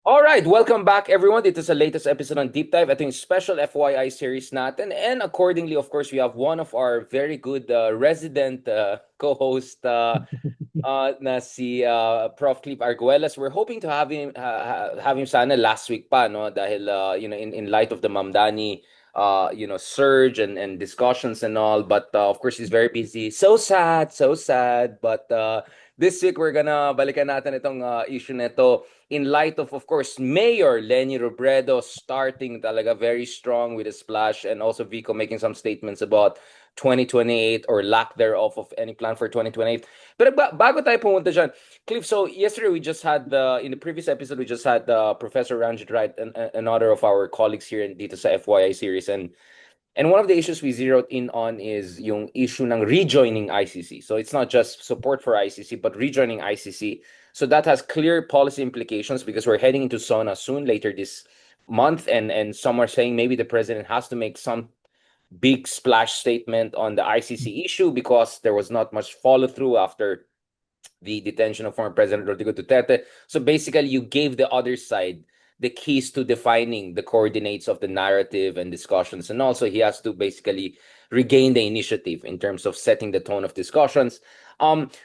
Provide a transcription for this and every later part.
All right, welcome back everyone. Ito sa latest episode ng Deep Dive. Ito yung special FYI series natin. And accordingly, of course, we have one of our very good resident co-host na si Prof. Clip Arguelles. We're hoping to have him sana last week pa, no? Dahil in light of the Mamdani surge and discussions and all. But of course, he's very busy. So sad, so sad. But this week we're gonna balikan natin itong issue nito in light of course, Mayor Lenny Robredo starting talaga very strong with a splash, and also Vico making some statements about 2028 or lack thereof of any plan for 2028. Pero bago tayo pumunta dyan, Cliff, so yesterday we just had, in the previous episode, we just had Professor Ranjit Wright, another of our colleagues here in dito sa FYI series, and one of the issues we zeroed in on is yung issue ng rejoining ICC. So it's not just support for ICC, but rejoining ICC. So that has clear policy implications because we're heading into SONA soon, later this month, and some are saying maybe the president has to make some big splash statement on the ICC issue because there was not much follow through after the detention of former President Rodrigo Duterte. So basically, you gave the other side the keys to defining the coordinates of the narrative and discussions. And also, he has to basically regain the initiative in terms of setting the tone of discussions.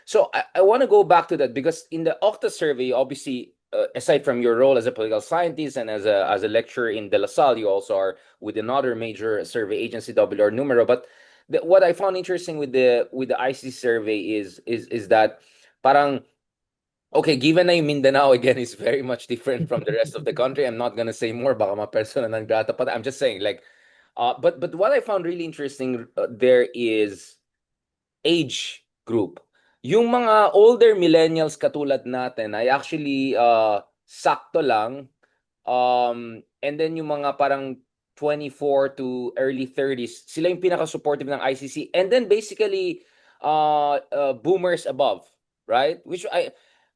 So I want to go back to that because in the Okta survey, obviously, aside from your role as a political scientist and as a lecturer in De La Salle, you also are with another major survey agency, WR Numero. But what I found interesting with the IC survey is that parang okay, given na yung Mindanao again is very much different from the rest of the country. I'm not gonna say more, baka ma-persona ng grata, but I'm just saying like but what I found really interesting there is age group. Yung mga older millennials katulad natin ay actually sakto lang. And then yung mga parang 24 to early 30s, sila yung pinaka-supportive ng ICC. And then basically boomers above, right?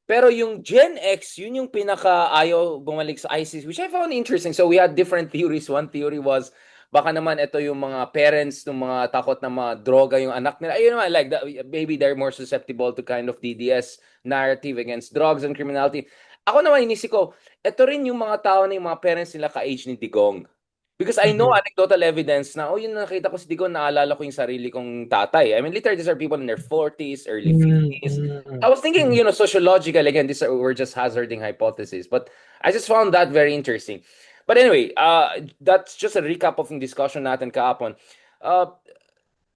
Pero yung Gen X, yun yung pinaka-ayaw bumalik sa ICC, which I found interesting. So we had different theories. One theory was, baka naman ito yung mga parents ng mga takot na mga droga yung anak nila. Ayun naman, like, maybe they're more susceptible to kind of DDS narrative against drugs and criminality. Ako naman, inisip ko, ito rin yung mga tao na yung mga parents nila ka-age ni Digong. Because I know Mhm. anecdotal evidence na, oh, yun nakita ko si Digong, naalala ko yung sarili kong tatay. I mean, literally, these are people in their 40s, early Mm, 50s. I mm, was thinking, mm. sociological, again, we're just hazarding hypotheses. But I just found that very interesting. But anyway, that's just a recap of yung discussion natin kahapon. Uh,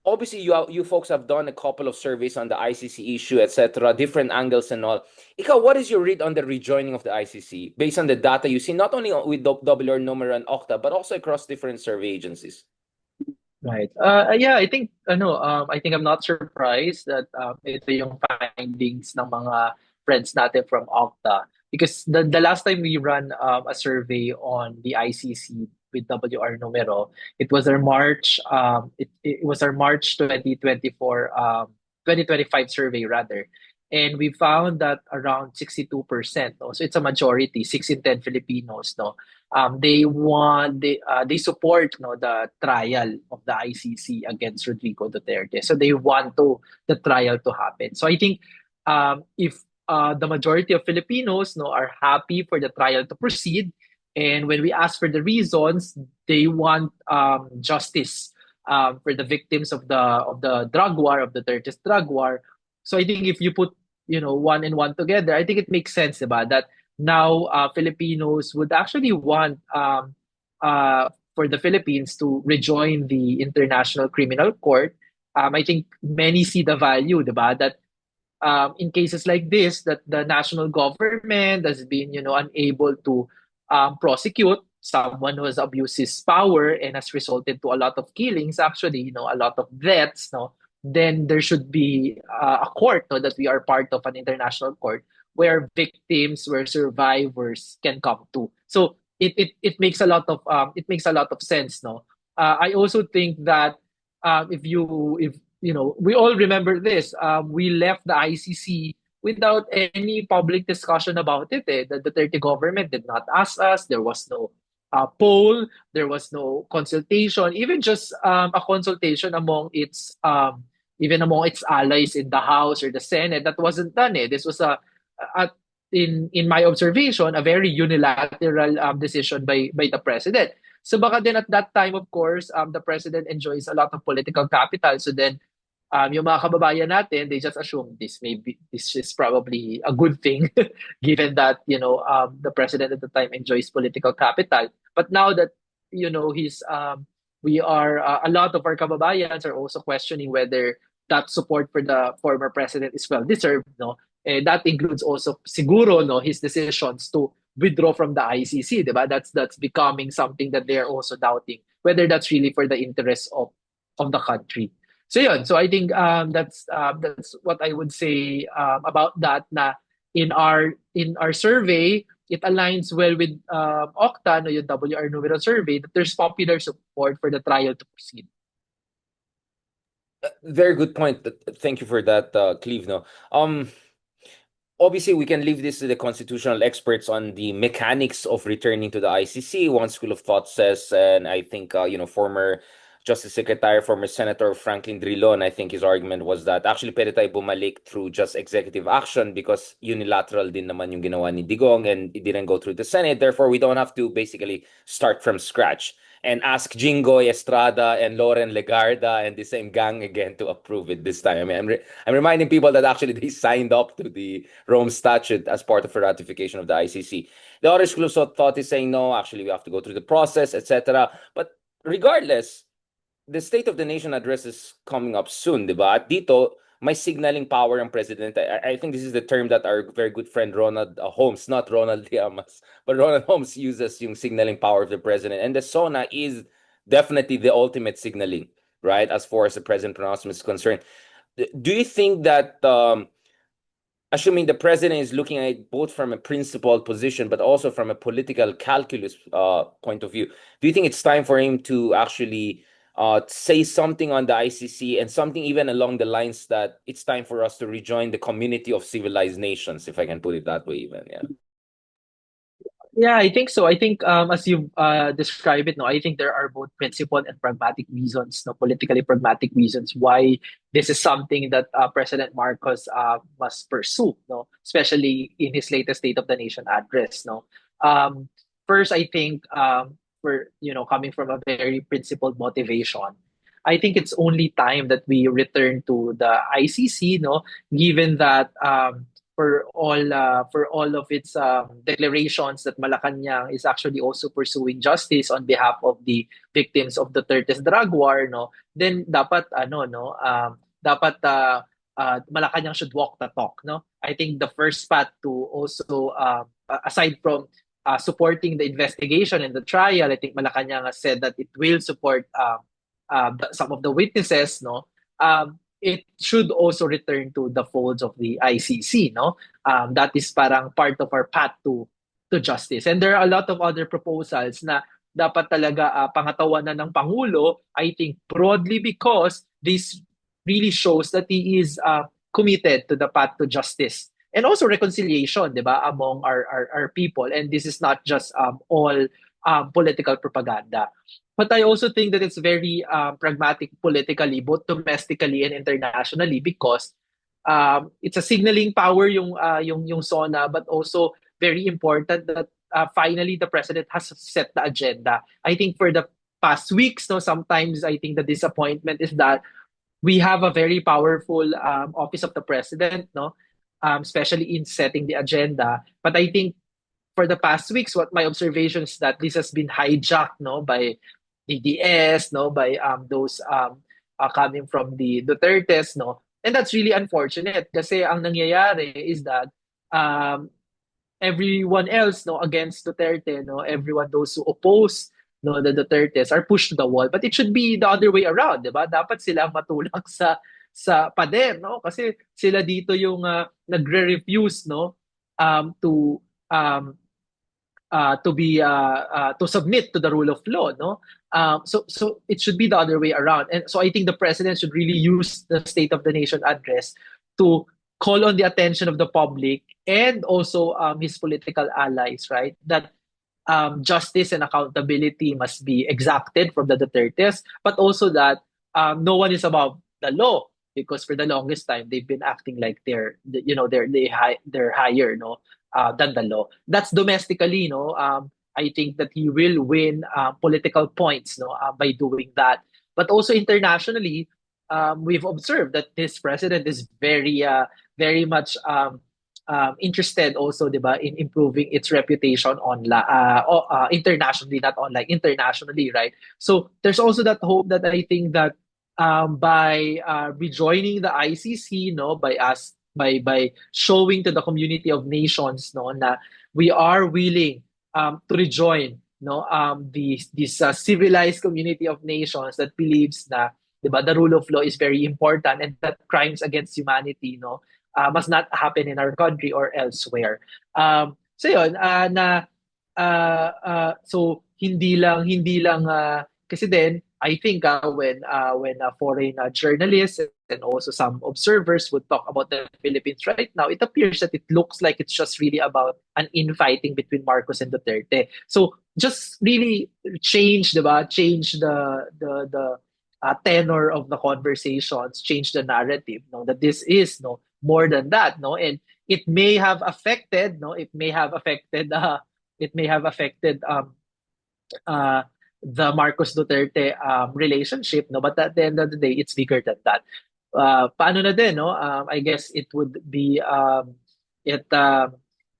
Obviously you folks have done a couple of surveys on the ICC issue, etc., different angles and all. Ikaw, what is your read on the rejoining of the ICC based on the data you see, not only with WR Numero and Okta, but also across different survey agencies? Right. Yeah, I think I'm not surprised that ito yung findings ng mga friends natin from Okta. Because the last time we ran a survey on the ICC with WR Numero, it was our March 2024 2025 survey rather. And we found that around 62%, no? So it's a majority, 6 in 10 Filipinos, no, they support, no, the trial of the ICC against Rodrigo Duterte. So they want the trial to happen. So I think if the majority of Filipinos, no, are happy for the trial to proceed, and when we ask for the reasons, they want justice for the victims of the drug war, of the Duterte's drug war. So I think if you put, one and one together, I think it makes sense, diba, that now Filipinos would actually want for the Philippines to rejoin the International Criminal Court. I think many see the value, diba? That in cases like this, that the national government has been, unable to prosecute someone who has abused his power and has resulted to a lot of killings, actually, a lot of deaths, no, then there should be a court, no, that we are part of an international court where victims, where survivors can come to. So it makes a lot of sense, no. I also think that if we all remember this. We left the ICC without any public discussion about it. The Duterte government did not ask us. There was no poll. There was no consultation. Even just a consultation among even among its allies in the House or the Senate. That wasn't done. This was a in my observation, a very unilateral decision by the president. So baka then at that time, of course, the president enjoys a lot of political capital. So then yung mga kababayan natin, they just assume this is probably a good thing, given that the president at the time enjoys political capital. But now that he's we are a lot of our kababayans are also questioning whether that support for the former president is well deserved. No, that includes also siguro his decisions to withdraw from the ICC. Diba? That's becoming something that they're also doubting whether that's really for the interests of the country. So yun, so I think that's what I would say about that. Na in our survey, it aligns well with Octa, no, yung WR Numero survey, that there's popular support for the trial to proceed. Very good point. Thank you for that, Cleve. No, obviously we can leave this to the constitutional experts on the mechanics of returning to the ICC. One school of thought says, and I think former Justice Secretary, former Senator Franklin Drilon, I think his argument was that actually pwede tayo bumalik through just executive action because unilateral din naman yung ginawa ni Digong and it didn't go through the Senate. Therefore, we don't have to basically start from scratch and ask Jinggoy Estrada and Loren Legarda and the same gang again to approve it this time. I mean, I'm reminding people that actually they signed up to the Rome Statute as part of a ratification of the ICC. The other school of thought is saying, no, actually we have to go through the process, etc. But regardless, the State of the Nation address is coming up soon, di ba? At dito, may signaling power ang president. I think this is the term that our very good friend Ronald Holmes, not Ronald Llamas, but Ronald Holmes uses yung signaling power of the president. And the SONA is definitely the ultimate signaling, right? As far as the president pronouncement is concerned. Do you think that, assuming the president is looking at it both from a principled position, but also from a political calculus point of view, do you think it's time for him to actually say something on the ICC and something even along the lines that it's time for us to rejoin the community of civilized nations, if I can put it that way, even? Yeah, I think so. I think as you describe it, no, I think there are both principled and pragmatic reasons, no, politically pragmatic reasons why this is something that President Marcos must pursue, no, especially in his latest State of the Nation address, no. First, I think we're coming from a very principled motivation. I think it's only time that we return to the ICC, no, given that for all of its declarations that Malacanang is actually also pursuing justice on behalf of the victims of the Duterte's drug war, no, then dapat Malacanang should walk the talk, no. I think the first path to also aside from supporting the investigation and the trial, I think Malacanang has said that it will support some of the witnesses, no. It should also return to the folds of the ICC, no? That is parang part of our path to justice. And there are a lot of other proposals na dapat talaga pangatawanan ng Pangulo, I think broadly because this really shows that he is committed to the path to justice and also reconciliation, di ba, among our people. And this is not just all political propaganda. But I also think that it's very pragmatic politically, both domestically and internationally, because it's a signaling power yung SONA, but also very important that finally the president has set the agenda. I think for the past weeks, no, sometimes I think the disappointment is that we have a very powerful office of the president, no, especially in setting the agenda. But I think for the past weeks, what my observation is that this has been hijacked, no, by DDS, no, by those coming from the Dutertes, no, and that's really unfortunate. Kasi ang nangyayari is that everyone else, no, against Duterte, no, everyone those who oppose, no, the Dutertes are pushed to the wall. But it should be the other way around, di ba? Dapat sila matulak sa pader, no, kasi sila dito yung nagre-refuse, no, to submit to the rule of law, no. So it should be the other way around, and so I think the president should really use the State of the Nation address to call on the attention of the public and also his political allies, right? That justice and accountability must be exacted from the Dutertes, but also that no one is above the law, because for the longest time they've been acting like they're higher, no. than the law. That's domestically, no. I think that he will win political points, no, by doing that. But also internationally, we've observed that this president is very much interested also, diba, in improving its reputation online, internationally, not online, internationally, right? So there's also that hope that I think that by rejoining the ICC, no, by showing to the community of nations, no, na we are willing to rejoin, no, this civilized community of nations that believes na, diba, the rule of law is very important and that crimes against humanity, no, must not happen in our country or elsewhere. So yun, so hindi lang kasi then I think when foreign journalists and also some observers would talk about the Philippines right now, it appears that it looks like it's just really about an infighting between Marcos and Duterte. So just really change, diba? Change the tenor of the conversations, change the narrative, no, that this is, no, more than that, no, and it may have affected, no, it may have affected uh, the Marcos Duterte relationship, no, but at the end of the day, it's bigger than that. Paano na din, no? I guess it would be it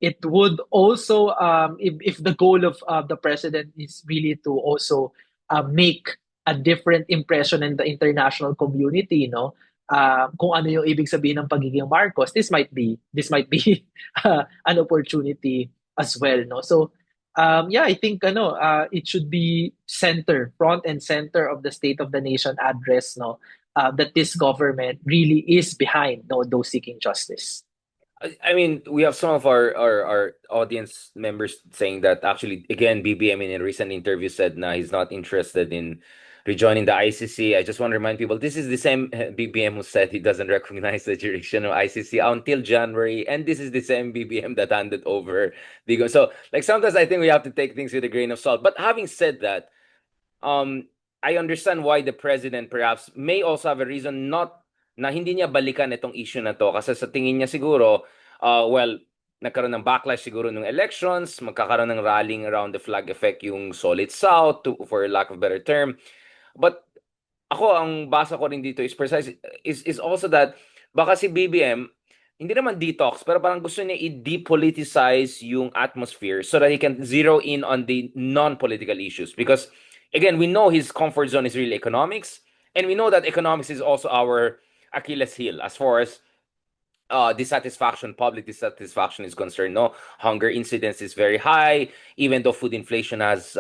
it would also if the goal of the president is really to also make a different impression in the international community, no? Kung ano yung ibig sabihin ng pagiging Marcos, this might be an opportunity as well, no? So yeah, I think it should be front and center of the State of the Nation address, no, that this government really is behind, no, those seeking justice. I mean, we have some of our audience members saying that actually, again, BBM in a recent interview said na he's not interested in rejoining the ICC. I just want to remind people, this is the same BBM who said he doesn't recognize the jurisdiction of ICC until January, and this is the same BBM that handed over Vigo. So, like, sometimes I think we have to take things with a grain of salt. But having said that, I understand why the president perhaps may also have a reason not na hindi niya balikan itong issue na to kasi sa tingin niya siguro, well, nagkaroon ng backlash siguro ng elections, magkakaroon ng rallying around the flag effect yung Solid South, for lack of a better term. But ako, ang basa ko rin dito is also that baka si BBM, hindi naman detox, pero parang gusto niya i-depoliticize yung atmosphere so that he can zero in on the non-political issues. Because, again, we know his comfort zone is really economics, and we know that economics is also our Achilles heel as far as public dissatisfaction is concerned. No, hunger incidence is very high, even though food inflation has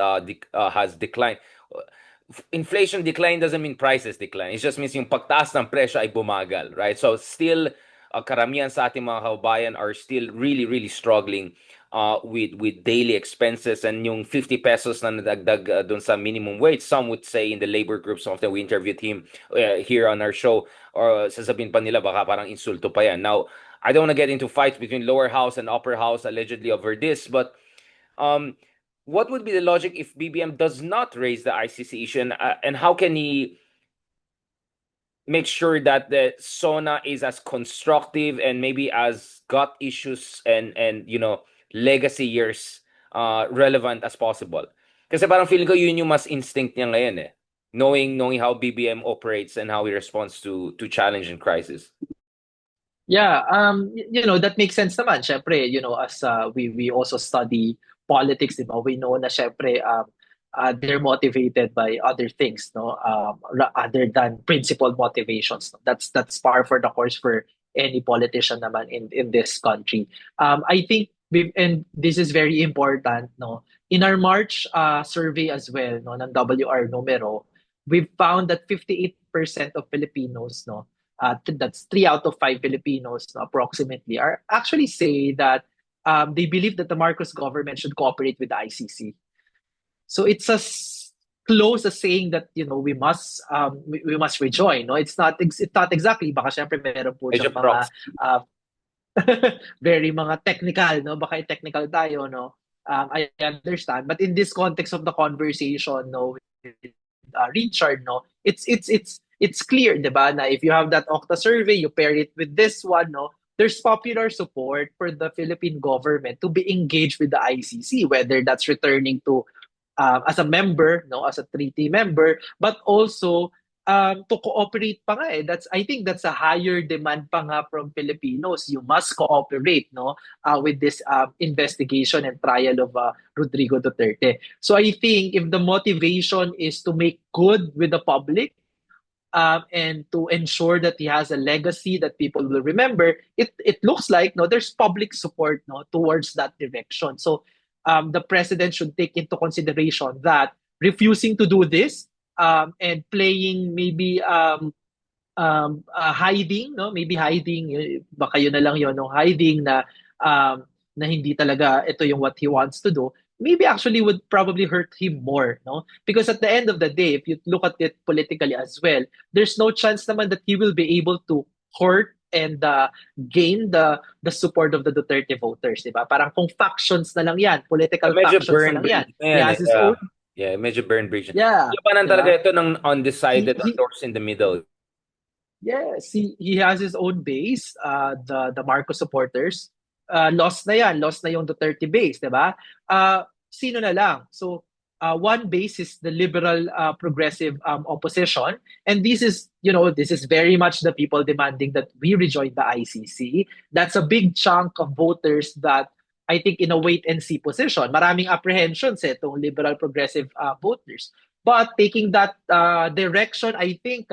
declined. Inflation decline doesn't mean prices decline. It just means yung pagtaas ng presyo ay bumagal, right? So still, karamihan sa ating mga kababayan are still really struggling with daily expenses, and yung 50 pesos na nadagdag dun sa minimum wage, some would say in the labor group, some of them we interviewed him here on our show, or sasabihin pa nila baka parang insulto pa yan. Now, I don't want to get into fights between lower house and upper house allegedly over this, but what would be the logic if BBM does not raise the ICC issue, and how can he make sure that the SONA is as constructive and maybe as got issues and legacy years relevant as possible? Kasi parang feeling ko yun yung mas instinct niya ngayon knowing how BBM operates and how he responds to challenge and crisis. Yeah, that makes sense naman. Syempre, as we also study politics, diba? We know na syempre they're motivated by other things, no, other than principled motivations. No? That's par for the course for any politician naman in this country. I think and this is very important, no. In our March survey as well, no, ng WR numero, we've found that 58% of Filipinos, no, that's 3 out of 5 Filipinos, no, approximately, are actually say that they believe that the Marcos government should cooperate with the ICC. So it's as close as saying that we must rejoin. No, it's not exactly. Baka syempre meron po siyang mga very mga technical, no? Baka technical tayo, no? I understand, but in this context of the conversation, no, with Richard, no, it's clear, diba, na if you have that Okta survey, you pair it with this one, no, there's popular support for the Philippine government to be engaged with the ICC, whether that's returning to as a member, no, as a treaty member, but also to cooperate pa nga eh. That's I think that's a higher demand pa nga from Filipinos. You must cooperate, no, with this investigation and trial of Rodrigo Duterte. So I think if the motivation is to make good with the public, and to ensure that he has a legacy that people will remember, it looks like no there's public support no towards that direction. So the president should take into consideration that refusing to do this and playing maybe hiding no maybe hiding baka yun na lang yun no hiding na hindi talaga ito yung what he wants to do, maybe actually would probably hurt him more, no? Because at the end of the day, if you look at it politically as well, there's no chance naman that he will be able to court and gain the support of the Duterte voters, di ba? Parang kung factions na lang yan, political Medyo factions burn na lang yan. bridge na He yan has eh. his own, Yeah, medyo burn bridge. yeah, Labanan di talaga ba? ito ng undecided or He, those in the middle. yes, he has his own base, the Marcos supporters. Lost na yung Duterte base, 'di ba? Sino na lang? So, one base is the liberal progressive opposition, and this is very much the people demanding that we rejoin the ICC. That's a big chunk of voters that I think in a wait and see position. Maraming apprehensions itong liberal progressive voters. But taking that direction, I think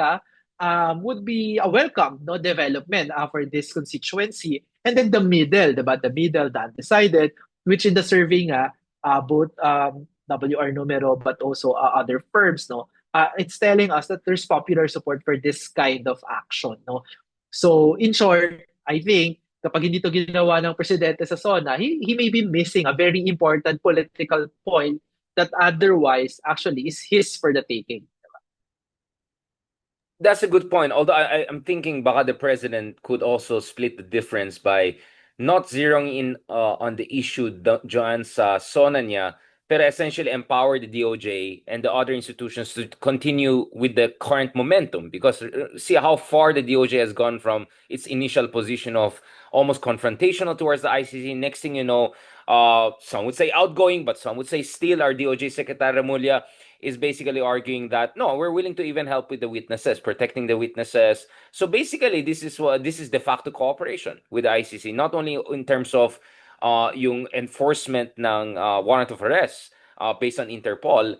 would be a welcome no development for this constituency. And then the middle, diba? The middle, the undecided, which in the survey nga, both WR Numero but also other firms, no, it's telling us that there's popular support for this kind of action, no. So in short, I think kapag hindi to ginawa ng presidente sa SONA, he may be missing a very important political point that otherwise actually is his for the taking. That's a good point. Although I'm thinking baka the president could also split the difference by not zeroing in on the issue dyan sa SONA niya, pero essentially empower the DOJ and the other institutions to continue with the current momentum. Because see how far the DOJ has gone from its initial position of almost confrontational towards the ICC. Next thing you know, some would say outgoing, but some would say still our DOJ Secretary Remulla is basically arguing that no, we're willing to even help with the witnesses, protecting the witnesses. So basically, this is de facto cooperation with the ICC, not only in terms of yung enforcement ng warrant of arrest based on Interpol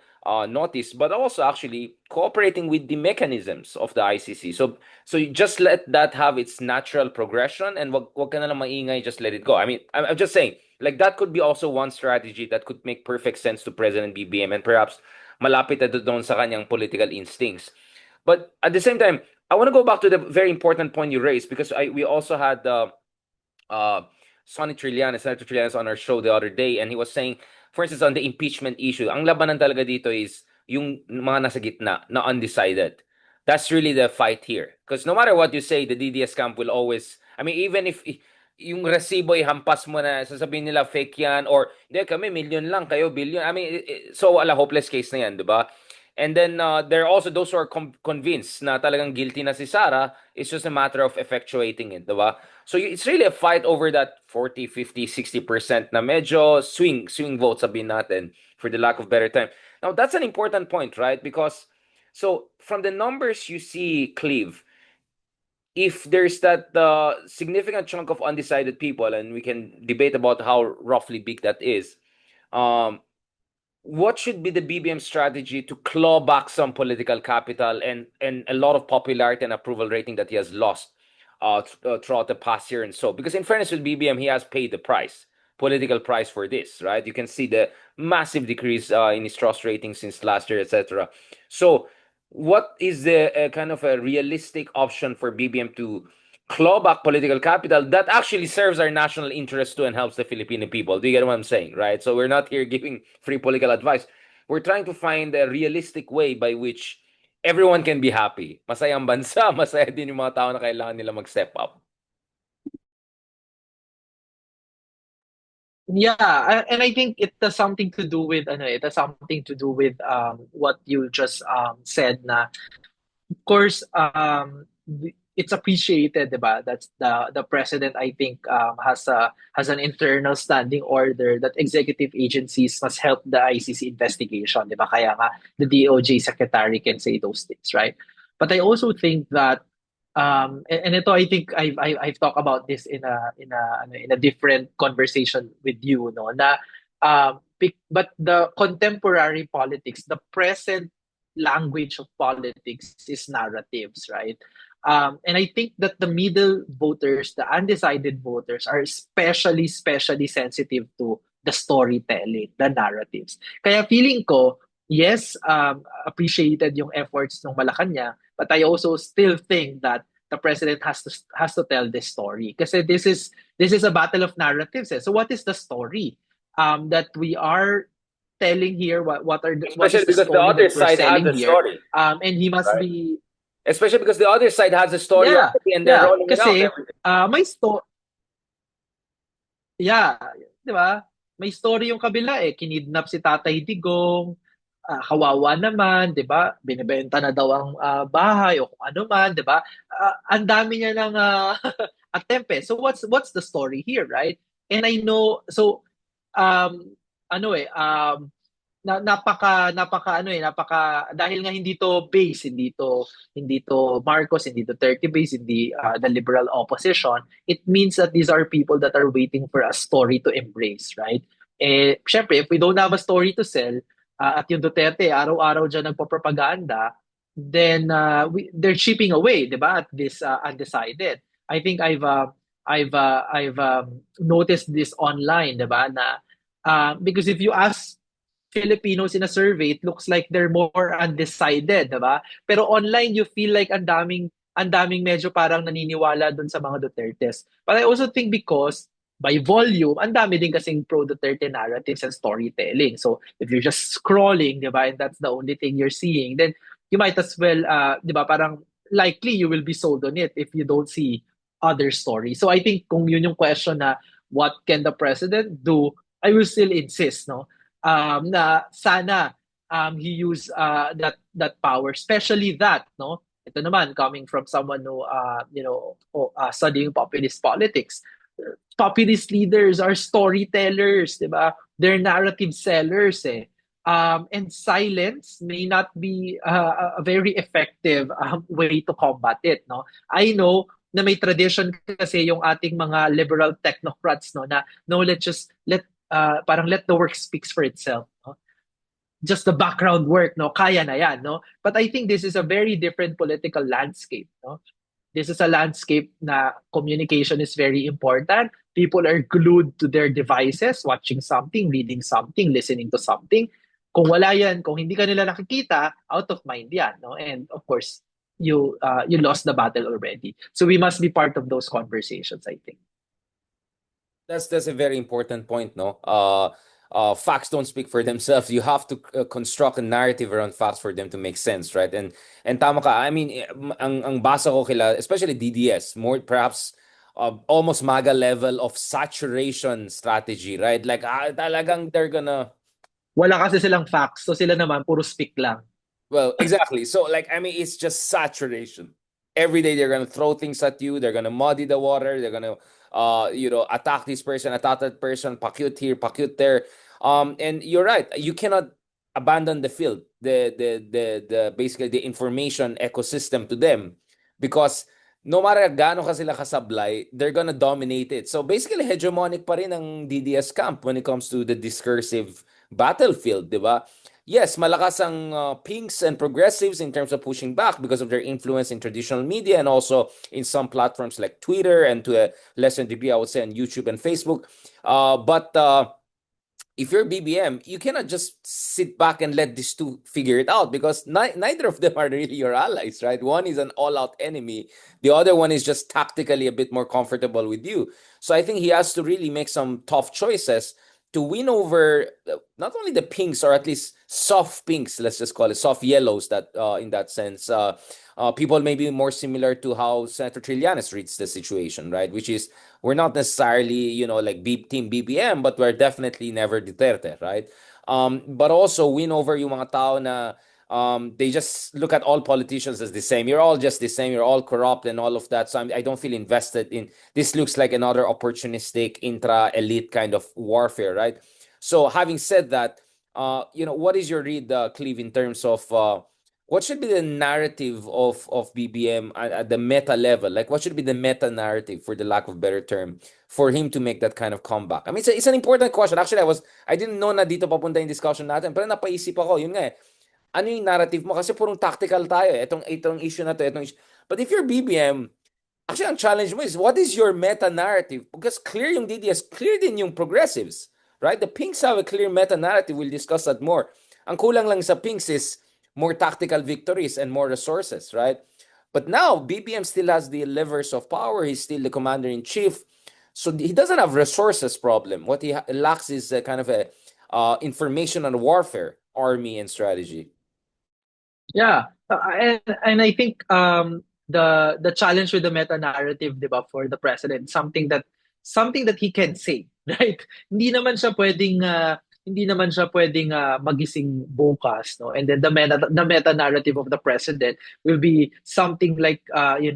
notice, but also actually cooperating with the mechanisms of the ICC. So you just let that have its natural progression and wag ka na lang maingay, just let it go. I mean, I'm just saying, like that could be also one strategy that could make perfect sense to President BBM and perhaps malapit na doon sa kanyang political instincts. But at the same time, I want to go back to the very important point you raised because we also had Sonny Trillanes, Senator Trillanes on our show the other day, and he was saying, for instance, on the impeachment issue, ang labanan talaga dito is yung mga nasa gitna, na undecided. That's really the fight here. Because no matter what you say, the DDS camp will always, I mean, even if yung resibo hampas mo na, sasabihin nila fake yan, or hindi kami, million lang, kayo billion. I mean, so wala, hopeless case na yan, di ba? And then there are also those who are convinced na talagang guilty na si Sara. It's just a matter of effectuating it, di ba? So it's really a fight over that 40, 50, 60% na medyo swing votes sabihin natin for the lack of better time. Now, that's an important point, right? Because so from the numbers you see, Cleve, if there's that significant chunk of undecided people, and we can debate about how roughly big that is, what should be the BBM strategy to claw back some political capital and a lot of popularity and approval rating that he has lost throughout the past year and so? Because in fairness with BBM, he has paid the price, political price for this, right? You can see the massive decrease in his trust rating since last year, etc. So what is the kind of a realistic option for BBM to claw back political capital that actually serves our national interest too and helps the Filipino people? Do you get what I'm saying, right? So we're not here giving free political advice. We're trying to find a realistic way by which everyone can be happy. Masayang bansa, masaya din yung mga tao na kailangan nila mag-step up. Yeah, and I think it has something to do with what you just said na of course it's appreciated, diba? That's the president, I think, has an internal standing order that executive agencies must help the ICC investigation, diba? Kaya nga the DOJ secretary can say those things, right? But I also think that and ito, I think I've talked about this in a different conversation with you, no, na but the contemporary politics, the present language of politics is narratives, right? And I think that the middle voters, the undecided voters, are especially sensitive to the storytelling, the narratives. Kaya feeling ko, yes, appreciated yung efforts ng Malacanang, but I also still think that the president has to tell this story. Kasi this is a battle of narratives. Eh. So what is the story that we are telling here? What is Especially the because the story other that we're side has selling a here? story, And he must right? be Especially because the other side has a story yeah, already and they're yeah. rolling it out Kasi every day. may yeah, 'di ba? May story yung kabila eh. Kinidnap si Tatay Digong, kawawa naman, 'di ba? Binebenta na daw ang bahay o kung ano man, 'di ba? Ang dami niya ng attempt eh. So what's the story here, right? And I know so ano eh napaka dahil nga hindi to base, hindi to Marcos, hindi to 30 base, hindi the liberal opposition. It means that these are people that are waiting for a story to embrace, right? Eh syempre if we don't have a story to sell, at yung Duterte araw-araw diyan nagpopropaganda, then they're chipping away, 'di ba? At this undecided. I think I've noticed this online, 'di ba? Na because if you ask Filipinos in a survey, it looks like they're more undecided, diba? Pero online, you feel like ang daming medyo parang naniniwala dun sa mga Dutertes. But I also think because by volume, ang dami din kasing pro-Duterte narratives and storytelling. So if you're just scrolling, diba, and that's the only thing you're seeing, then you might as well, diba, parang likely you will be sold on it if you don't see other stories. So I think kung yun yung question na what can the president do, I will still insist, no? Na sana he use that power, especially that, no, ito naman coming from someone who studying populist politics. Populist leaders are storytellers, diba? They're narrative sellers eh. And silence may not be a very effective way to combat it, no. I know na may tradition kasi yung ating mga liberal technocrats, no, na no, parang let the work speaks for itself, no? Just the background work, no, kaya na yan, no. But I think this is a very different political landscape, no. This is a landscape na communication is very important. People are glued to their devices, watching something, reading something, listening to something. Kung wala yan, kung hindi ka nila nakikita, out of mind yan, no. And of course, you lost the battle already. So we must be part of those conversations, I think. That's a very important point, no? Facts don't speak for themselves. You have to construct a narrative around facts for them to make sense, right? And tama ka. I mean, ang basa ko kila, especially DDS, more perhaps almost MAGA level of saturation strategy, right? Like talagang they're gonna. Wala kasi silang facts, so sila naman puro speak lang. Well, exactly. So like I mean, it's just saturation. Every day they're gonna throw things at you. They're gonna muddy the water. They're gonna attack this person, attack that person, pakute here, pakute there. And you're right. You cannot abandon the field, the basically the information ecosystem to them, because no matter gaano ka sila kasablay, they're gonna dominate it. So basically, hegemonic pa rin ang DDS camp when it comes to the discursive battlefield, di ba? Yes, malakas ang pinks and progressives in terms of pushing back because of their influence in traditional media and also in some platforms like Twitter and to a lesser degree, I would say, on YouTube and Facebook. But if you're BBM, you cannot just sit back and let these two figure it out because neither of them are really your allies, right? One is an all-out enemy. The other one is just tactically a bit more comfortable with you. So I think he has to really make some tough choices to win over not only the pinks or at least soft pinks, let's just call it soft yellows, that in that sense, people may be more similar to how Senator Trillanes reads the situation, right? Which is we're not necessarily, like team BBM, but we're definitely never Duterte, right? But also win over yung mga tao na they just look at all politicians as the same. You're all just the same. You're all corrupt and all of that. So I don't feel invested in this. Looks like another opportunistic intra-elite kind of warfare, right? So having said that, what is your read, Cleve, in terms of what should be the narrative of BBM at the meta level? Like, what should be the meta narrative, for the lack of a better term, for him to make that kind of comeback? I mean, it's an important question. Actually, I didn't know na dito papunta yung discussion natin, pero napaisip ako, yun nga eh, ano yung narrative mo? Kasi purong tactical tayo eh. Itong issue na to, itong issue. But if you're BBM, actually, ang challenge mo is, what is your meta-narrative? Because clear yung DDS, clear din yung progressives, right? The Pinks have a clear meta-narrative. We'll discuss that more. Ang kulang lang sa Pinks is more tactical victories and more resources, right? But now, BBM still has the levers of power. He's still the commander-in-chief. So he doesn't have resources problem. What he lacks is a kind of a information on warfare, army, and strategy. Yeah, and I think the challenge with the meta narrative, 'di ba, for the president, something that he can say, right? Hindi naman siya pwedeng magising bukas, no? And then the meta narrative of the president will be something like the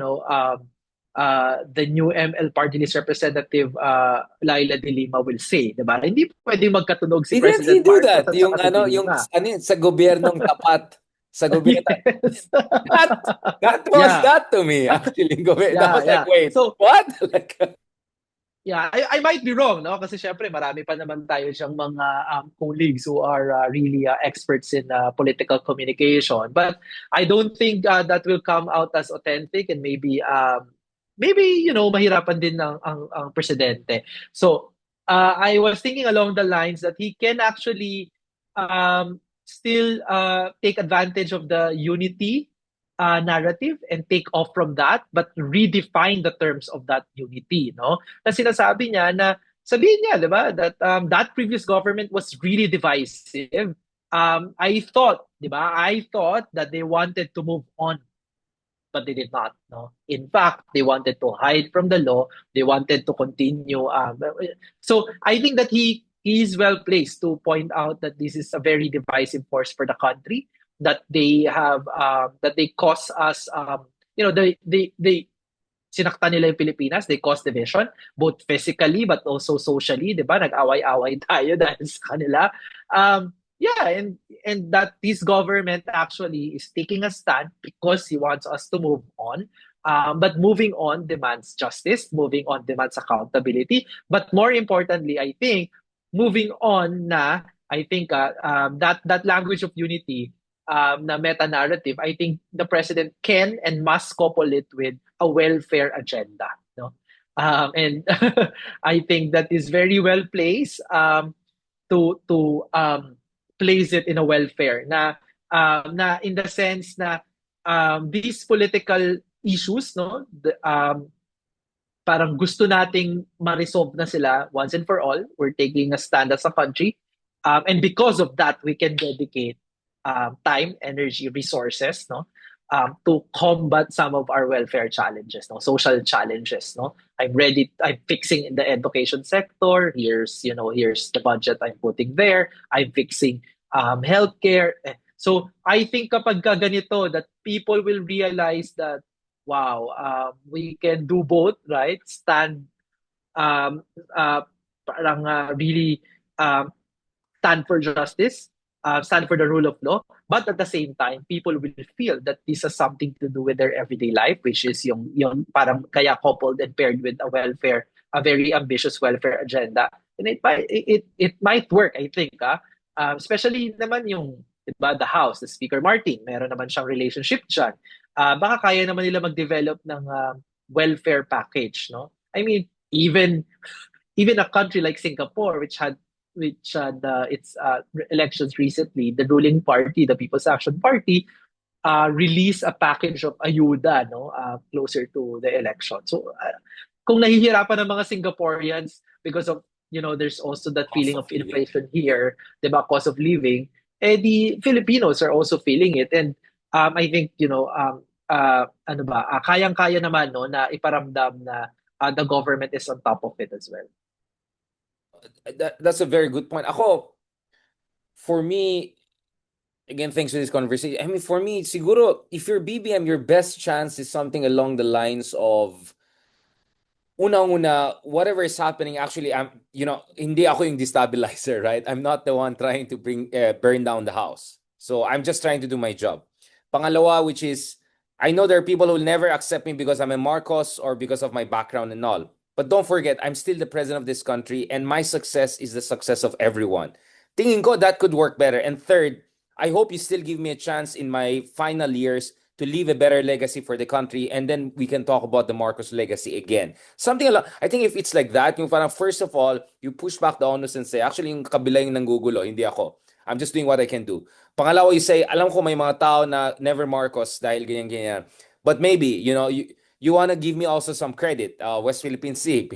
new ML party list representative Laila de Lima will say, 'di ba? Hindi pwedeng magkatunog si Didn't he President do that? Marcos at Yung saka si de yung Lima. sa gobyernong tapat. Sa gobyerno. Yes. That was Yeah. that to me, actually. That Yeah, was like, yeah. wait, So, what? Like, yeah, I might be wrong, no? Kasi syempre, marami pa naman tayo siyang mga colleagues who are really experts in political communication. But I don't think that will come out as authentic, and maybe mahirapan din ang presidente. So, I was thinking along the lines that he can actually still take advantage of the unity narrative and take off from that, but redefine the terms of that unity, no? Kasi sinasabi niya na, sabihin niya, di ba, that that previous government was really divisive. I thought that they wanted to move on, but they did not, no? In fact, they wanted to hide from the law. They wanted to continue. So I think that he is well placed to point out that this is a very divisive force for the country. That they cause us. They sinaktan nila yung Pilipinas. They cause division, both physically but also socially. Di ba? Nag-away-away tayo dahil sa kanila. Yeah, and that this government actually is taking a stand because he wants us to move on. But moving on demands justice, moving on demands accountability. But more importantly, I think moving on I think that language of unity, na meta narrative, I think the president can and must couple it with a welfare agenda. No? And I think that is very well placed to place it in a welfare na in the sense na these political issues, no, parang gusto nating ma-resolve na sila once and for all. We're taking a stand as a country, and because of that we can dedicate time, energy, resources, no, to combat some of our welfare challenges, no, social challenges, no. I'm fixing in the education sector. Here's the budget I'm putting there. I'm fixing healthcare. So I think kapag ganito, that people will realize that, wow, we can do both, right? Stand parang really stand for justice, stand for the rule of law, but at the same time, people will feel that this has something to do with their everyday life, which is yung parang kaya coupled and paired with a very ambitious welfare agenda. And it might work, I think, especially naman yung, diba, the House, the Speaker Martin, meron naman siyang relationship dyan. Baka kaya naman nila mag-develop ng welfare package, no? I mean, even a country like Singapore, which had its elections recently, the ruling party, the People's Action Party, released a package of ayuda, no, closer to the election. So, kung nahihirapan ng mga Singaporeans because of, there's also that feeling of inflation here, diba, cost of living, the Filipinos are also feeling it. And I think, kayang-kaya naman, no, na iparamdam na the government is on top of it as well. That's a very good point. For me, Again, thanks for this conversation. I mean, for me, siguro, if you're BBM, your best chance is something along the lines of unang-una, whatever is happening, actually, hindi ako yung destabilizer, right? I'm not the one trying to burn down the house. So I'm just trying to do my job. Pangalawa, which is, I know there are people who will never accept me because I'm a Marcos or because of my background and all. But don't forget, I'm still the president of this country and my success is the success of everyone. Tingin ko that could work better. And third, I hope you still give me a chance in my final years to leave a better legacy for the country, and then we can talk about the Marcos legacy again. Something along, I think if it's like that, yung parang first of all, you push back the onus and say, actually, yung kabila yung nanggugulo, hindi ako. I'm just doing what I can do. Pangalawa, you say, alam ko may mga tao na never Marcos dahil ganyan-ganyan. But maybe, you want to give me also some credit. West Philippine Sea,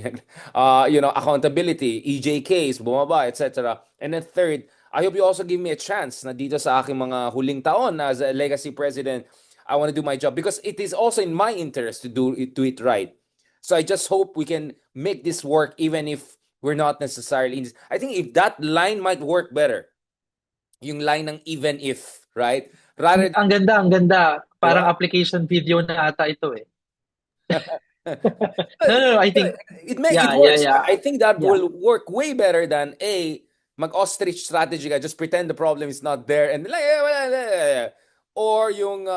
accountability, EJKs, bumaba, etc. And then third, I hope you also give me a chance na dito sa aking mga huling taon as a legacy president, I want to do my job because it is also in my interest to do it right. So I just hope we can make this work even if we're not necessarily in this. I think if that line might work better, yung line ng even if, right? Ang, Rather ang ganda, ang ganda. di Parang ba? application video na ata ito eh. No, no, no, I think, It yeah, yeah, works. yeah, I think that yeah. will work way better than mag-ostrich strategy ka, just pretend the problem is not there and like or yung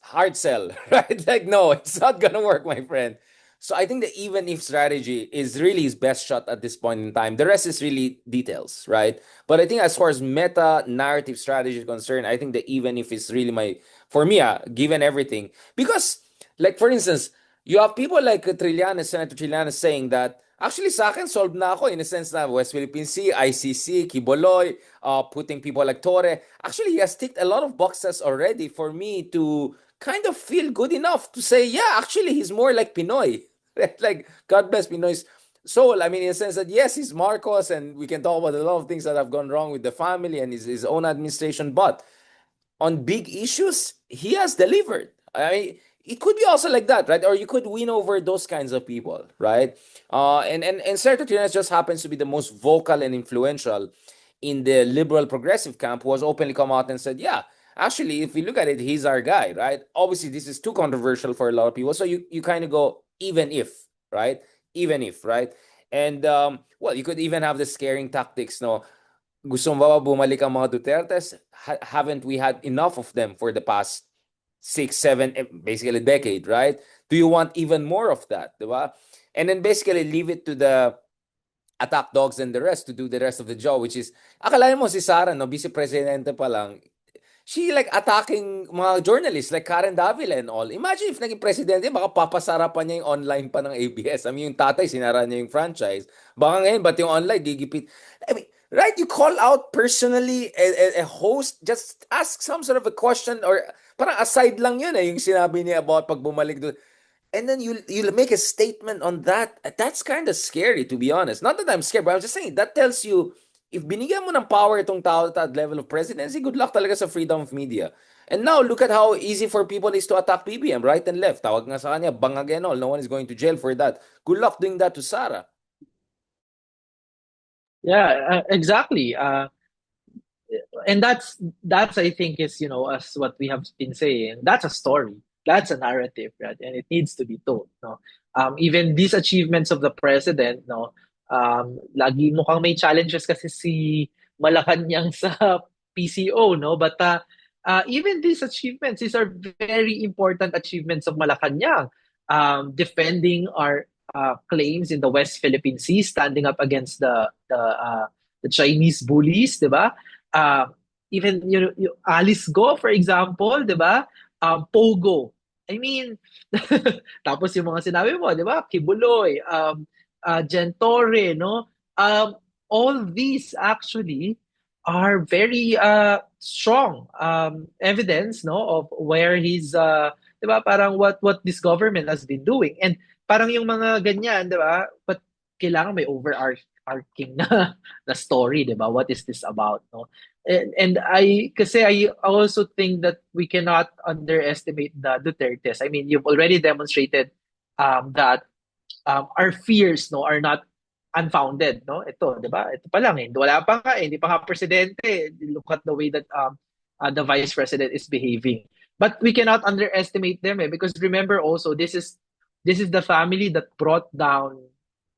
hard sell, right? Like no, it's not gonna work, my friend. So I think the even if strategy is really his best shot at this point in time. The rest is really details, right? But I think as far as meta narrative strategy is concerned, I think the even if is really my for me, given everything. Because like for instance, you have people like Trillanes, Senator Trillanes saying that actually sa akin solved na ako in a sense na West Philippine Sea, ICC, Kiboloy, putting people like Torre. Actually, he has ticked a lot of boxes already for me to kind of feel good enough to say, yeah, actually he's more like Pinoy. Like God bless Pinoy's soul. I mean, in a sense that yes, he's Marcos, and we can talk about a lot of things that have gone wrong with the family and his own administration, but on big issues, he has delivered. I mean, it could be also like that, right? Or you could win over those kinds of people, right? And Senator Trillanes just happens to be the most vocal and influential in the liberal progressive camp, who has openly come out and said, yeah, actually, if we look at it, he's our guy, right? Obviously, this is too controversial for a lot of people. So you kind of go, even if, right? Even if, right? And well, you could even have the scaring tactics, no? Gusto mo ba bumalik ang mga Dutertes? Haven't we had enough of them for the past 6, 7, basically decade, right? Do you want even more of that, di ba? And then basically leave it to the attack dogs and the rest to do the rest of the job, which is, akalain mo si Sara, no, vice presidente pa lang, she like attacking mga journalists like Karen Davila and all. Imagine if naging presidente, baka papasara pa niya yung online pa ng ABS. I mean, yung tatay, sinara niya yung franchise. Baka ngayon, ba't yung online, gigipit? I mean, right? You call out personally a host, just ask some sort of a question or parang aside lang yun yung sinabi niya about pag bumalik doon. And then you'll make a statement on that. That's kind of scary, to be honest. Not that I'm scared, but I'm just saying that tells you if binigyan mo ng power itong tao at that level of presidency, good luck talaga sa freedom of media. And now look at how easy for people is to attack BBM right and left. Tawag nga sa kanya, bangag and all. No one is going to jail for that. Good luck doing that to Sara. Yeah, exactly. And that's I think is as what we have been saying, that's a story, that's a narrative, right? And it needs to be told, no. Even these achievements of the president, no, lagi mukhang may challenges kasi si Malacanang sa PCO, no, but even these achievements, these are very important achievements of Malacanang, defending our claims in the West Philippine Sea, standing up against the Chinese bullies, di ba? uh, Even Alice Go, for example, 'di ba? Pogo. I mean, tapos yung mga sinabi mo, 'di ba? Kibuloy, Jen Torre, no? All these actually are very strong evidence, no, of where he's 'di ba? Parang what this government has been doing. And parang yung mga ganyan, 'di ba? But kailangan may overarching na story, 'di ba? What is this about, no? And kasi I also think that we cannot underestimate the Dutertes. I mean, you've already demonstrated that our fears, no, are not unfounded, no? Ito, 'di ba? Ito pa lang eh. Wala pa nga eh, hindi pa nga presidente. Look at the way that the vice president is behaving. But we cannot underestimate them eh, because remember also this is the family that brought down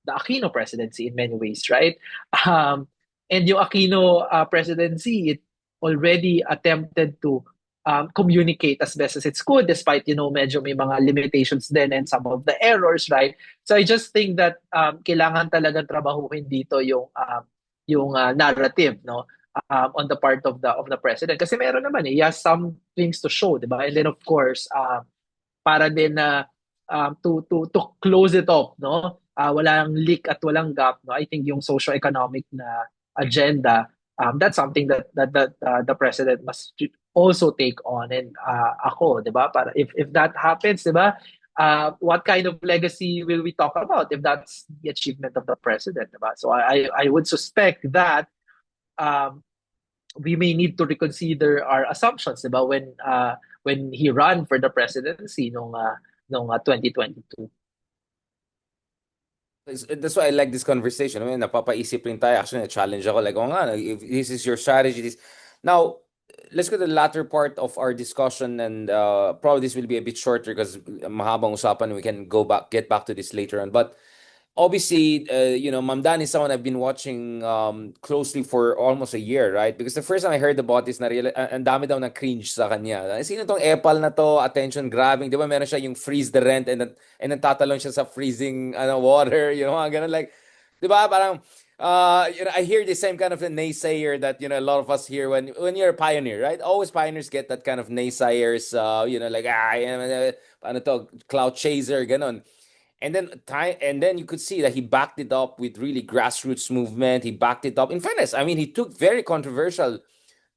the Aquino presidency in many ways, right? Um, and yung Aquino presidency, it already attempted to communicate as best as it could, despite medyo may mga limitations din and some of the errors, right? So I just think that kailangan talagang trabahuhin dito yung narrative, no? On the part of the president, kasi meron naman he has some things to show, di ba? And then of course para din na to close it off, no? Walang leak at walang gap, no? I think yung socio-economic na agenda, that's something that the president must also take on. And ako, 'di ba? Para if that happens, 'di ba? What kind of legacy will we talk about if that's the achievement of the president, 'di ba? So I would suspect that um, we may need to reconsider our assumptions, 'di ba? When he ran for the presidency nung 2022. That's why I like this conversation. I mean, napapaisip rin tayo. Actually, na-challenge ako. Like, oh nga, if this is your strategy, this... Now, let's go to the latter part of our discussion, and probably this will be a bit shorter because mahabang usapan. We can get back to this later on. But obviously, Ma'am Dan is someone I've been watching closely for almost a year, right? Because the first time I heard about this, ang dami daw na cringe sa kanya. Sino tong epal na to? Attention grabbing. Di ba meron siya yung freeze the rent and nagtatalon siya sa freezing water, mga ganun. Like, di ba? Parang, I hear the same kind of a naysayer that, a lot of us hear when you're a pioneer, right? Always pioneers get that kind of naysayers, like, ano to, cloud chaser, ganun. And then you could see that he backed it up with really grassroots movement. He backed it up. In fairness, I mean, he took very controversial,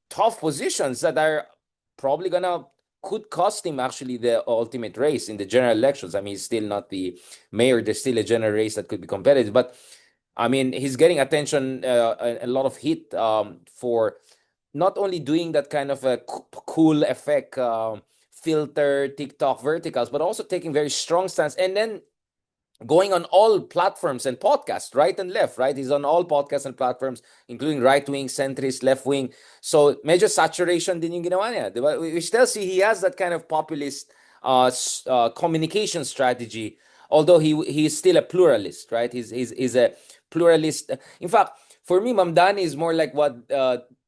tough positions that are probably could cost him actually the ultimate race in the general elections. I mean, he's still not the mayor. There's still a general race that could be competitive. But I mean, he's getting attention, a lot of heat for not only doing that kind of a cool effect, filter, TikTok verticals, but also taking very strong stance. And then going on all platforms and podcasts, right and left, right? He's on all podcasts and platforms, including right-wing, centrist, left-wing. So major saturation din yung ginawa niya. Diba? We still see he has that kind of populist communication strategy, although he's still a pluralist, right? He's a pluralist. In fact, for me, Mamdani is more like what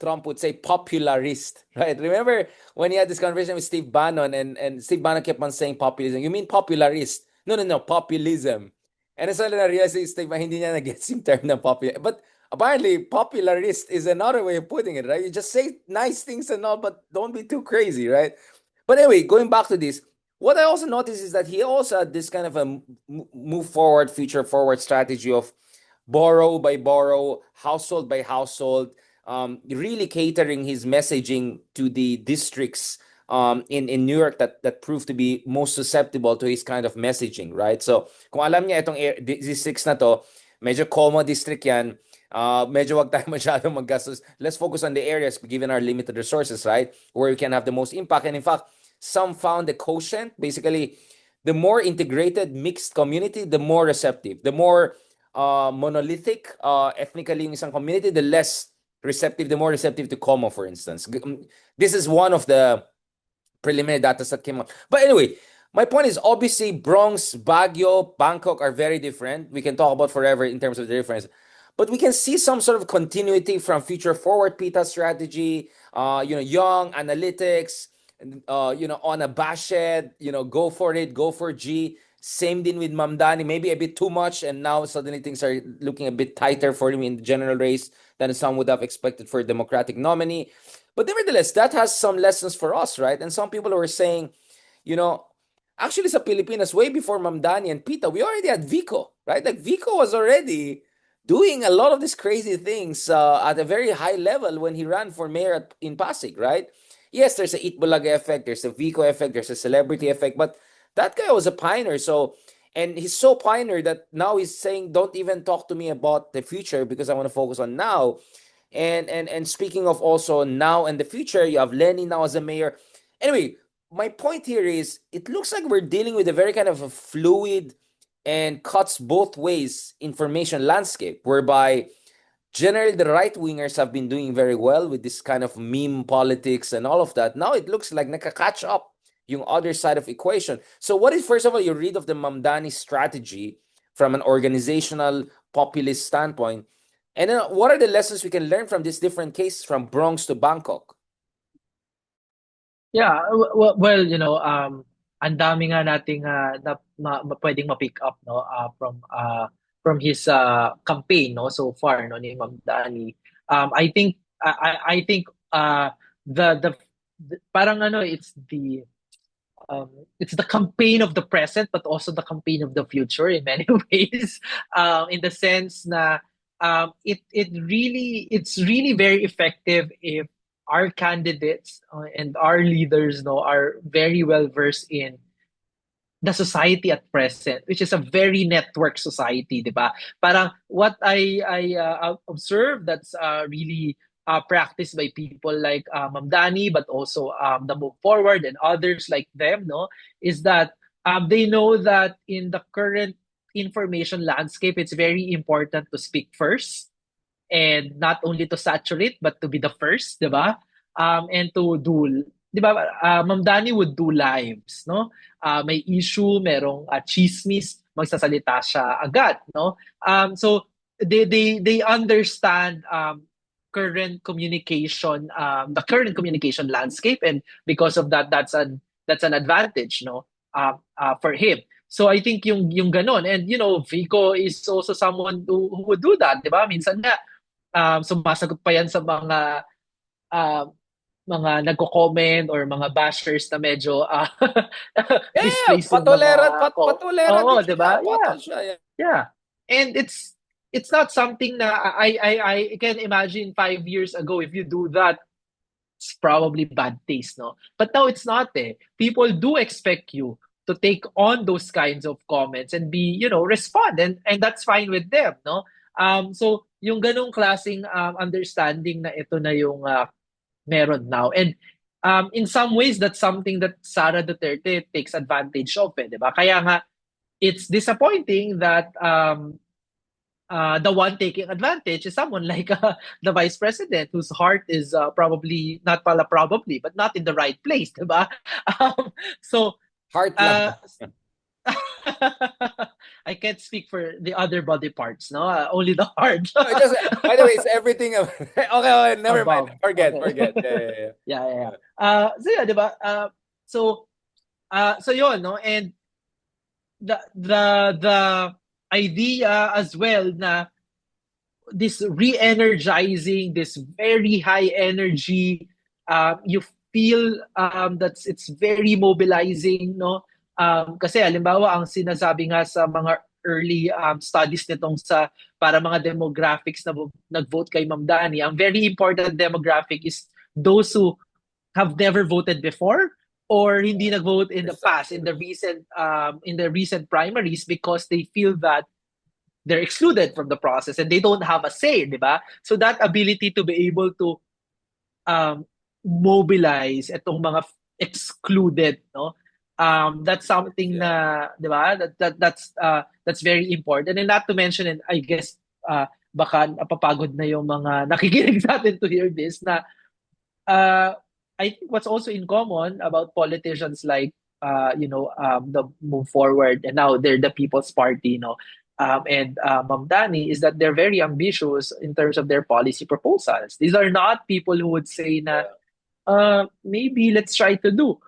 Trump would say, popularist, right? Remember when he had this conversation with Steve Bannon, and Steve Bannon kept on saying populism. You mean popularist? No, populism. And then suddenly na-realize si Steve na hindi niya na-gets yung term ng popular. But apparently, popularist is another way of putting it, right? You just say nice things and all, but don't be too crazy, right? But anyway, going back to this, what I also noticed is that he also had this kind of a move forward, future forward strategy of borrow by borrow, household by household, really catering his messaging to the districts in New York that proved to be most susceptible to his kind of messaging, right? So, kung alam niya itong districts na to, medyo Como district yan, medyo wag tayo masyadong maggastos. Let's focus on the areas given our limited resources, right? Where we can have the most impact. And in fact, some found the quotient, basically, the more integrated, mixed community, the more receptive. The more monolithic, ethnically yung isang community, the less receptive, the more receptive to Como, for instance. This is one of the preliminary data that came out. But anyway, my point is obviously Bronx, Baguio, Bangkok are very different. We can talk about forever in terms of the difference. But we can see some sort of continuity from future forward PITA strategy, young analytics, unabashed, go for it, go for G. Same din with Mamdani, maybe a bit too much, and now suddenly things are looking a bit tighter for him in the general race than some would have expected for a Democratic nominee. But nevertheless, that has some lessons for us, right? And some people were saying, actually sa Pilipinas, way before Mamdani and Pita, we already had Vico, right? Like Vico was already doing a lot of these crazy things at a very high level when he ran for mayor in Pasig, right? Yes, there's a Itbulaga effect, there's a Vico effect, there's a celebrity effect, but that guy was a pioneer. So, and he's so pioneer that now he's saying, don't even talk to me about the future because I want to focus on now. And speaking of also now and the future, you have Lenny now as a mayor. Anyway, my point here is it looks like we're dealing with a very kind of a fluid and cuts both ways information landscape, whereby generally the right wingers have been doing very well with this kind of meme politics and all of that. Now it looks like nakakatch up yung other side of equation. So what is, first of all, you read of the Mamdani strategy from an organizational populist standpoint? And then what are the lessons we can learn from these different cases from Bronx to Bangkok? Yeah, well, ang dami nga nating pwedeng ma-pick up, no, from his campaign, no, so far, no, ni Ma'am Dani. I think the parang ano, it's the campaign of the present, but also the campaign of the future in many ways. In the sense na it's really very effective if our candidates and our leaders know are very well versed in the society at present, which is a very network society, di ba? Parang what I observe that's really practiced by people like Ma'am Dani, but also the Move Forward and others like them, no, is that they know that in the current information landscape, it's very important to speak first and not only to saturate but to be the first, 'di ba? And to do, 'di ba? Ma'am Dani would do lives, no? May issue, merong chismis, magsasalita siya agad, no? So they understand the current communication landscape, and because of that, that's an advantage, no? For him. So I think yung ganon, and Vico is also someone who would do that, 'di ba? Minsan nga sumasagot pa yan sa uh, mga nagko-comment or mga bashers na medyo Yeah, misplaced yung mga patolerant Oo, din 'di siya. ba? Yeah. Patol siya. Yeah. Yeah. And it's not something na I can imagine 5 years ago if you do that, it's probably bad taste, no? But now it's not eh. People do expect you to take on those kinds of comments and be, respond, and that's fine with them, no? So yung ganong klaseng understanding na ito na yung meron now. And in some ways, that's something that Sara Duterte takes advantage of, di ba? Kaya nga, it's disappointing that the one taking advantage is someone like the vice president, whose heart is probably not pala probably, but not in the right place, diba? So Heart lang. I can't speak for the other body parts, no? Only the heart. By the way, it's everything. Okay, never mind. Above. Forget. Okay. Yeah. Yeah. So yeah, diba? So yun, no? And the idea as well na this re-energizing, this very high energy, you feel that it's very mobilizing, no? Kasi halimbawa ang sinasabi nga sa mga early studies nitong sa para mga demographics na nag-vote kay Ma'am Dani, ang very important demographic is those who have never voted before or hindi nag-vote in the past, in the recent primaries, because they feel that they're excluded from the process and they don't have a say, di ba? So that ability to be able to mobilize itong mga excluded, no? That's something na, di ba? That's very important. And not to mention, and I guess baka napapagod na yung mga nakikinig sa atin to hear this, na I think what's also in common about politicians like the Move Forward, and now they're the People's Party, and Ma'am Dani, is that they're very ambitious in terms of their policy proposals. These are not people who would say na maybe let's try to do.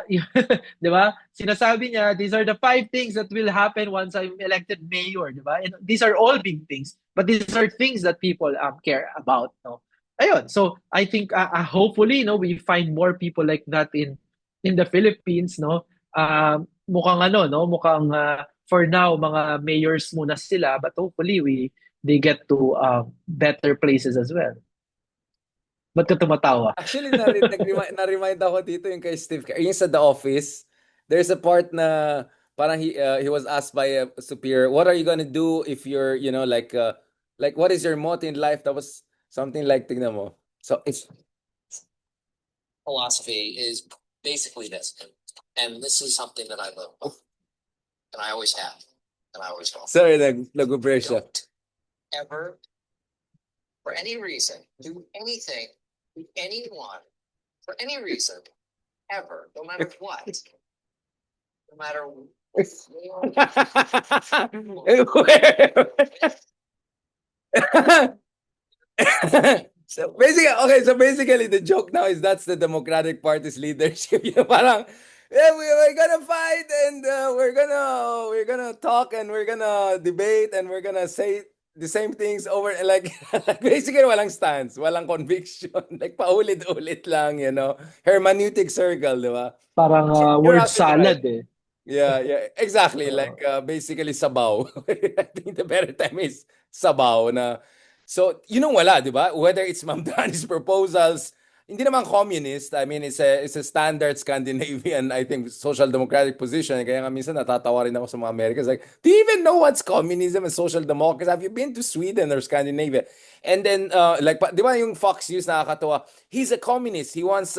Di ba? Sinasabi niya, these are the 5 things that will happen once I'm elected mayor, di ba? And these are all big things, but these are things that people care about, no? Ayun. So I think hopefully, we find more people like that in the Philippines, no? Mukhang for now mga mayors muna sila, but hopefully they get to better places as well. Ba't ka tumatawa? Actually, na-remind ako dito yung kay Steve Kerr. Yung sa The Office, there's a part na parang he was asked by a superior, what are you gonna do if you're, like what is your motto in life? That was something like, tignan mo. So it's philosophy is basically this, and this is something that I live by, and I always have. And I always call. Sorry, nag-pressure. Don't ever, for any reason, do anything to anyone for any reason ever, no matter what, no matter So basically the joke now is that's the Democratic Party's leadership. Parang, yeah, we're gonna fight and we're gonna talk and we're gonna debate and we're gonna say the same things over like, like basically walang stance, walang conviction, like paulit-ulit lang, hermeneutic circle, di ba? Parang You're word actually right. salad eh. Yeah, exactly. Uh, Like basically sabaw. I think the better time is sabaw na. So, wala, di ba? Whether it's Ma'am Dani's proposals, hindi naman communist. I mean, it's a standard Scandinavian, I think, social democratic position. Kaya nga minsan natatawa rin ako sa mga Americans. Like, do you even know what's communism and social democracy? Have you been to Sweden or Scandinavia? And then, like, di ba yung Fox News nakakatawa? He's a communist. He wants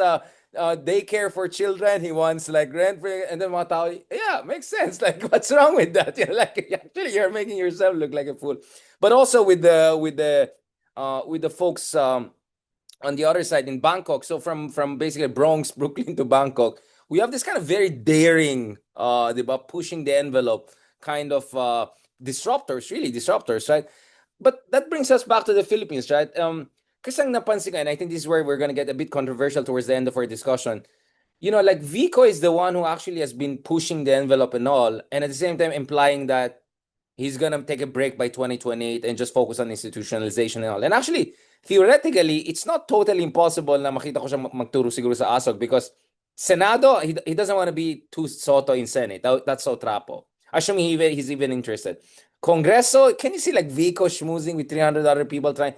daycare for children. He wants like rent free, and then mga tao, yeah, makes sense. Like, what's wrong with that? Like, actually, you're making yourself look like a fool. But also with the folks on the other side in Bangkok. So from basically Bronx, Brooklyn to Bangkok, we have this kind of very daring, diba, pushing the envelope kind of disruptors, really disruptors, right? But that brings us back to the Philippines, right? Kasi ang napansin ko, and I think this is where we're going to get a bit controversial towards the end of our discussion. Like Vico is the one who actually has been pushing the envelope and all, and at the same time implying that he's going to take a break by 2028 and just focus on institutionalization and all. And actually, theoretically, it's not totally impossible na makita ko siya magturo siguro sa ASOG because Senado, he doesn't want to be too Soto in Senate. That's so trapo. Assuming he's even interested. Congreso, can you see like Vico schmoozing with 300 other people trying?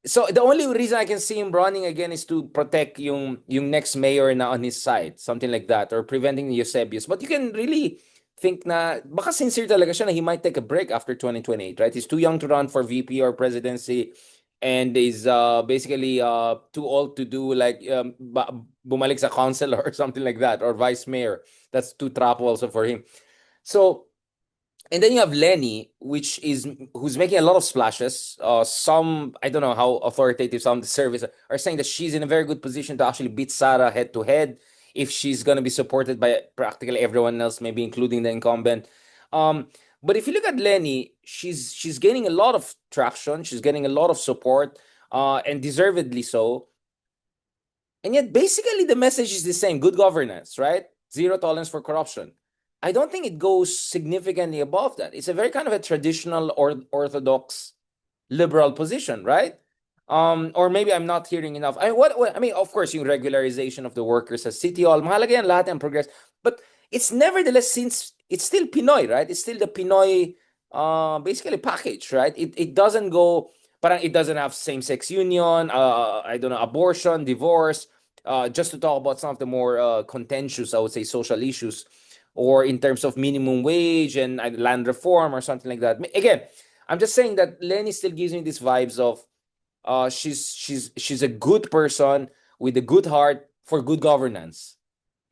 So the only reason I can see him running again is to protect yung next mayor na on his side, something like that, or preventing Eusebius. But you can really think na baka sincere talaga siya na he might take a break after 2028, right? He's too young to run for VP or presidency and is basically too old to do like bumalik sa councilor or something like that, or vice mayor. That's too trap also for him. So and then you have Lenny, who's making a lot of splashes. Some, I don't know how authoritative some of the surveys are saying that she's in a very good position to actually beat Sara head to head if she's going to be supported by practically everyone else, maybe including the incumbent. But if you look at Lenny, she's gaining a lot of traction. She's getting a lot of support, and deservedly so. And yet, basically, the message is the same: good governance, right? Zero tolerance for corruption. I don't think it goes significantly above that. It's a very kind of a traditional or orthodox liberal position, right? Or maybe I'm not hearing enough. I mean, of course, yung regularization of the workers as city hall, mahalaga yan lahat and progress. But it's nevertheless, since it's still Pinoy, right? It's still the Pinoy, basically package, right? It doesn't go, parang it doesn't have same-sex union, I don't know, abortion, divorce, just to talk about some of the more contentious, I would say, social issues, or in terms of minimum wage and land reform or something like that. Again, I'm just saying that Lenny still gives me these vibes of she's a good person with a good heart for good governance.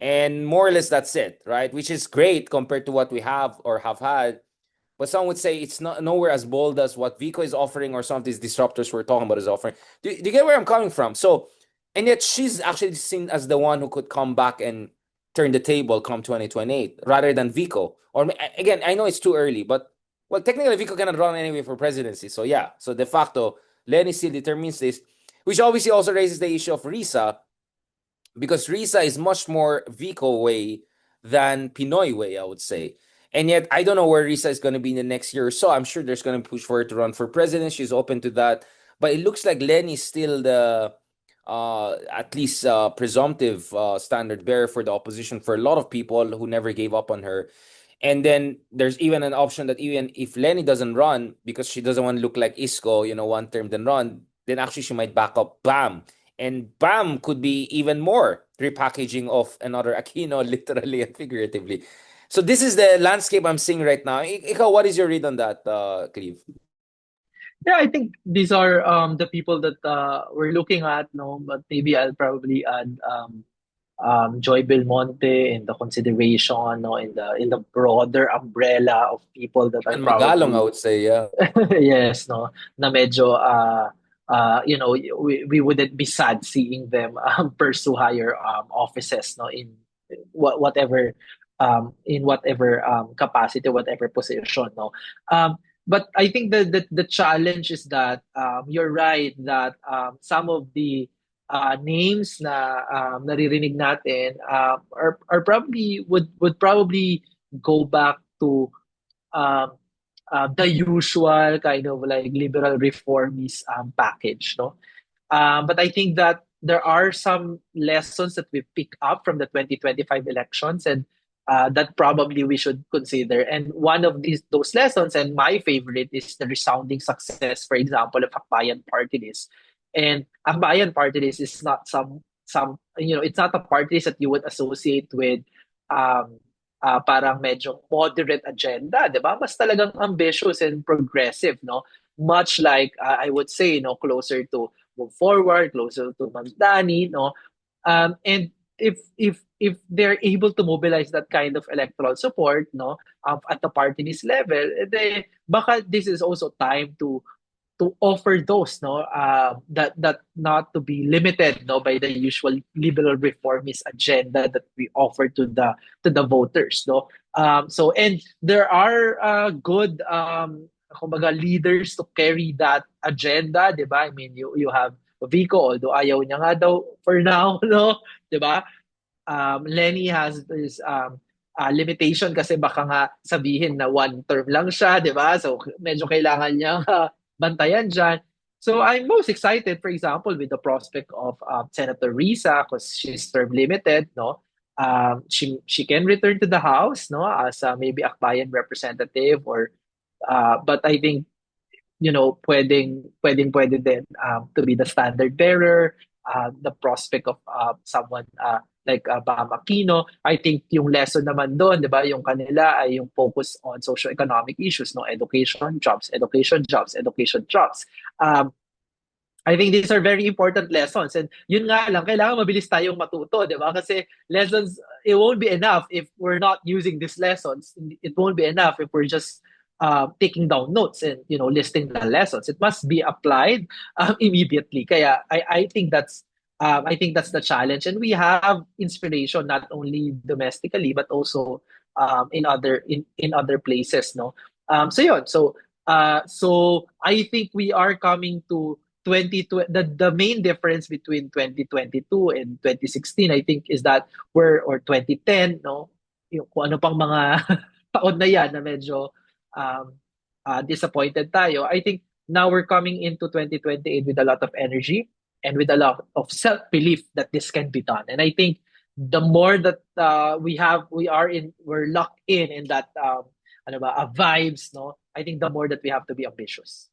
And more or less that's it, right? Which is great compared to what we have or have had. But some would say it's not nowhere as bold as what Vico is offering or some of these disruptors we're talking about is offering. Do you get where I'm coming from? So, and yet she's actually seen as the one who could come back and turn the table come 2028 rather than Vico. Or again, I know it's too early, but well, technically Vico cannot run anyway for presidency. So yeah, so de facto, Lenny still determines this, which obviously also raises the issue of Risa, because Risa is much more Vico way than Pinoy way, I would say. And yet, I don't know where Risa is going to be in the next year or so. I'm sure there's going to push for her to run for president. She's open to that. But it looks like Lenny is still the, at least presumptive standard bearer for the opposition for a lot of people who never gave up on her. And then there's even an option that even if Lenny doesn't run because she doesn't want to look like Isco, one term then run, then actually she might back up Bam. And Bam could be even more repackaging of another Aquino, literally and figuratively. So this is the landscape I'm seeing right now. Ikaw, what is your read on that, Cleve? Yeah, I think these are the people that we're looking at, no, but maybe I'll probably add Joy Belmonte in the consideration, no, in the broader umbrella of people that are Even Magalong, I probably would say, yeah. yes, no, na medyo you know, we wouldn't be sad seeing them pursue higher offices, no, in whatever in whatever capacity, whatever position, no. Um, but I think the challenge is that you're right that some of the names na naririnig natin are probably would probably go back to um, the usual kind of like liberal reformist package, no? But I think that there are some lessons that we pick up from the 2025 elections, and that probably we should consider. And one of those lessons, and my favorite, is the resounding success, for example, of Akbayan Party List. And Akbayan Party List is not some you know, it's not a party list that you would associate with um, parang medyo moderate agenda, di ba? Mas talagang ambitious and progressive, no? Much like I would say, no, closer to Move Forward, closer to Mamdani, no? And if they're able to mobilize that kind of electoral support, no, at the party list level, they baka this is also time to offer those, no, that not to be limited, no, by the usual liberal reformist agenda that we offer to the voters, no. So and there are good kumbaga leaders to carry that agenda, di ba? I mean, you have Vico, although ayaw niya nga daw for now, no, di ba? Lenny has this limitation kasi baka nga sabihin na one term lang siya, di ba? So medyo kailangan niya bantayan dyan. So I'm most excited, for example, with the prospect of Senator Risa because she's term limited, no? She can return to the House, no, as maybe Akbayan representative or but I think you know, pwede din to be the standard bearer, the prospect of someone like Bam Aquino. I think yung lesson naman doon, di ba, yung kanila ay yung focus on socio-economic issues, no, education, jobs, education, jobs, education, jobs. I think these are very important lessons. And yun nga lang, kailangan mabilis tayong matuto, di ba? Kasi lessons, it won't be enough if we're not using these lessons. It won't be enough if we're just taking down notes and, you know, listing the lessons. It must be applied immediately. Kaya I think that's the challenge. And we have inspiration not only domestically, but also in other places, no? So yun. So I think we are coming to 2020, the main difference between 2022 and 2016, I think, is that or 2010, no, yung kung ano pang mga taon na yan na medyo um, disappointed tayo. I think now we're coming into 2028 with a lot of energy and with a lot of self-belief that this can be done. And I think the more that we're locked in that ano ba, vibes, no, I think the more that we have to be ambitious.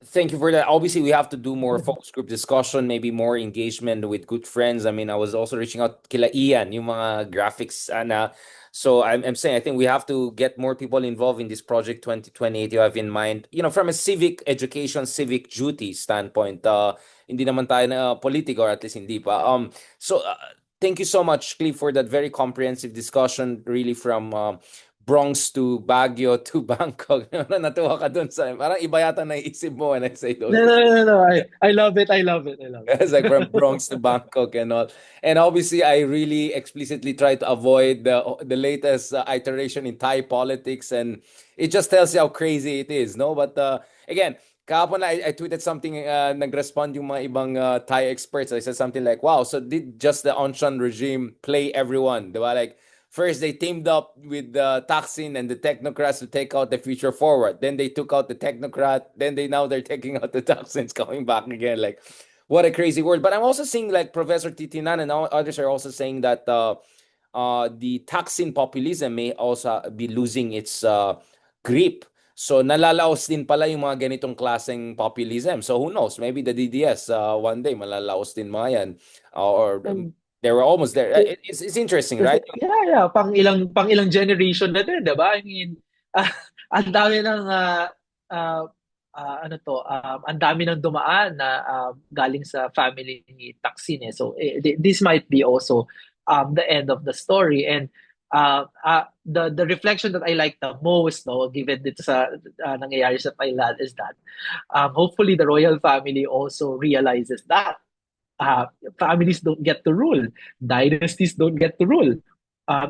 Thank you for that. Obviously, we have to do more focus group discussion, maybe more engagement with good friends. I mean, I was also reaching out kila Ian, yung mga graphics, ana. So I'm saying, I think we have to get more people involved in this project 2028 you have in mind. You know, from a civic education, civic duty standpoint, hindi naman tayo na politiko, or at least hindi pa. Thank you so much, Cliff, for that very comprehensive discussion, really from Bronx to Baguio to Bangkok. Natuwa ka dun sa, parang iba yata naisip mo when I say those. No. I love it. I love it. It's like from Bronx to Bangkok and all. And obviously, I really explicitly try to avoid the latest iteration in Thai politics, and it just tells you how crazy it is, no? But again, kahapon I tweeted something, nag-respond yung mga ibang Thai experts. I said something like, wow, so did just the Aung regime play everyone? Diba? Like, first, they teamed up with Thaksin and the technocrats to take out the future forward. Then they took out the technocrat. Then they're taking out the Thaksins, coming back again. Like, what a crazy world. But I'm also seeing like Professor Titinan and others are also saying that the Thaksin populism may also be losing its grip. So nalalaos din pala yung mga ganitong klaseng populism. So who knows? Maybe the DDS one day malalaos din mga yan. Or they were almost there. It's interesting, right? Yeah. Pang ilang generation na din, 'di ba? I mean, ang dami ng ang dami ng dumaan na galing sa family ni Taksin eh. So this might be also the end of the story. And the reflection that I like the most, no, given dito sa nangyayari sa Thailand, is that hopefully the royal family also realizes that uh, families don't get to rule, dynasties don't get to rule.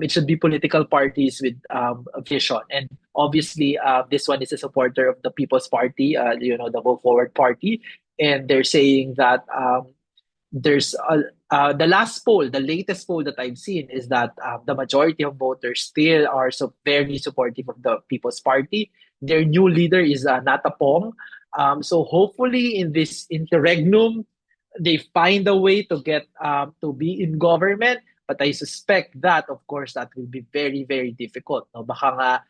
It should be political parties with a vision. And obviously, this one is a supporter of the People's Party, the Go Forward Party. And they're saying that the last poll, the latest poll that I've seen is that the majority of voters still are so very supportive of the People's Party. Their new leader is Natapong. So hopefully in this interregnum, they find a way to get to be in government. But I suspect that, of course, that will be very, very difficult. No? Baka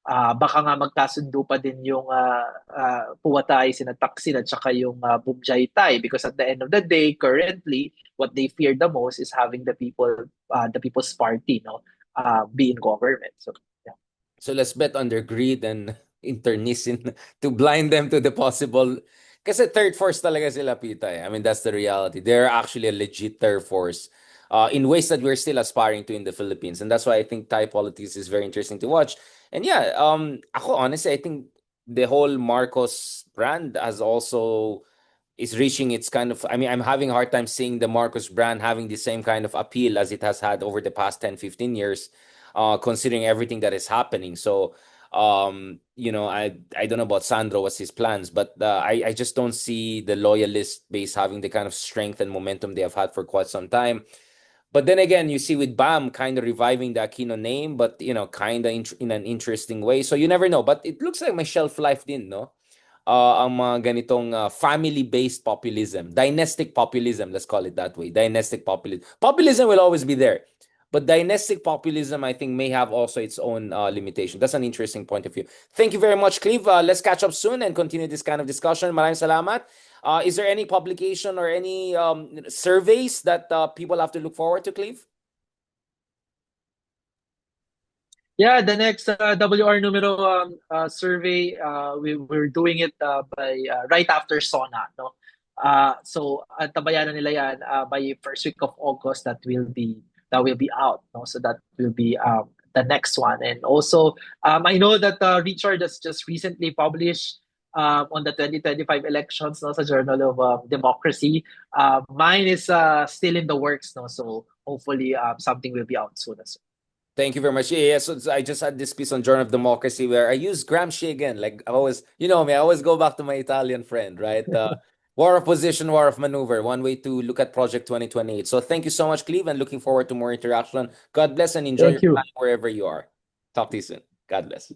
nga magkasundo pa din yung Puwatay, sina Taksin at saka yung Bumjaytay, because at the end of the day, currently, what they fear the most is having the People's Party, be in government. So yeah. So let's bet on their greed and internisin to blind them to the possible. Kasi third force talaga sila, Pita. I mean, that's the reality. They're actually a legit third force in ways that we're still aspiring to in the Philippines. And that's why I think Thai politics is very interesting to watch. And yeah, ako honestly, I think the whole Marcos brand has also is reaching its kind of, I mean, I'm having a hard time seeing the Marcos brand having the same kind of appeal as it has had over the past 10, 15 years, considering everything that is happening. So, I don't know about Sandro, what's his plans, but I just don't see the loyalist base having the kind of strength and momentum they have had for quite some time. But then again, you see with Bam kind of reviving the Aquino name, but kind of in an interesting way. So you never know. But it looks like may shelf life din, no? Ang mga ganitong family-based populism, dynastic populism, let's call it that way. Dynastic populism. Populism will always be there. But dynastic populism, I think, may have also its own limitation. That's an interesting point of view. Thank you very much, Cleve. Let's catch up soon and continue this kind of discussion. Maraming salamat. Is there any publication or any surveys that people have to look forward to, Cleve? Yeah, the next WR numero survey, we're doing it by right after SONA, no? So tabayanan nila yan by first week of August, that will be out, no? So that will be the next one. And also I know that Richard has just recently published on the 2025 elections, no, sa Journal of Democracy. Mine is still in the works, no? So hopefully something will be out soon as well. Thank you very much. Yeah, so I just had this piece on Journal of Democracy where I use Gramsci again. Like I always, me, I always go back to my Italian friend, right? War of position, war of maneuver. One way to look at Project 2028. So thank you so much, Cleve, and looking forward to more interaction. God bless and enjoy Thank your you. time wherever you are. Talk to you soon. God bless.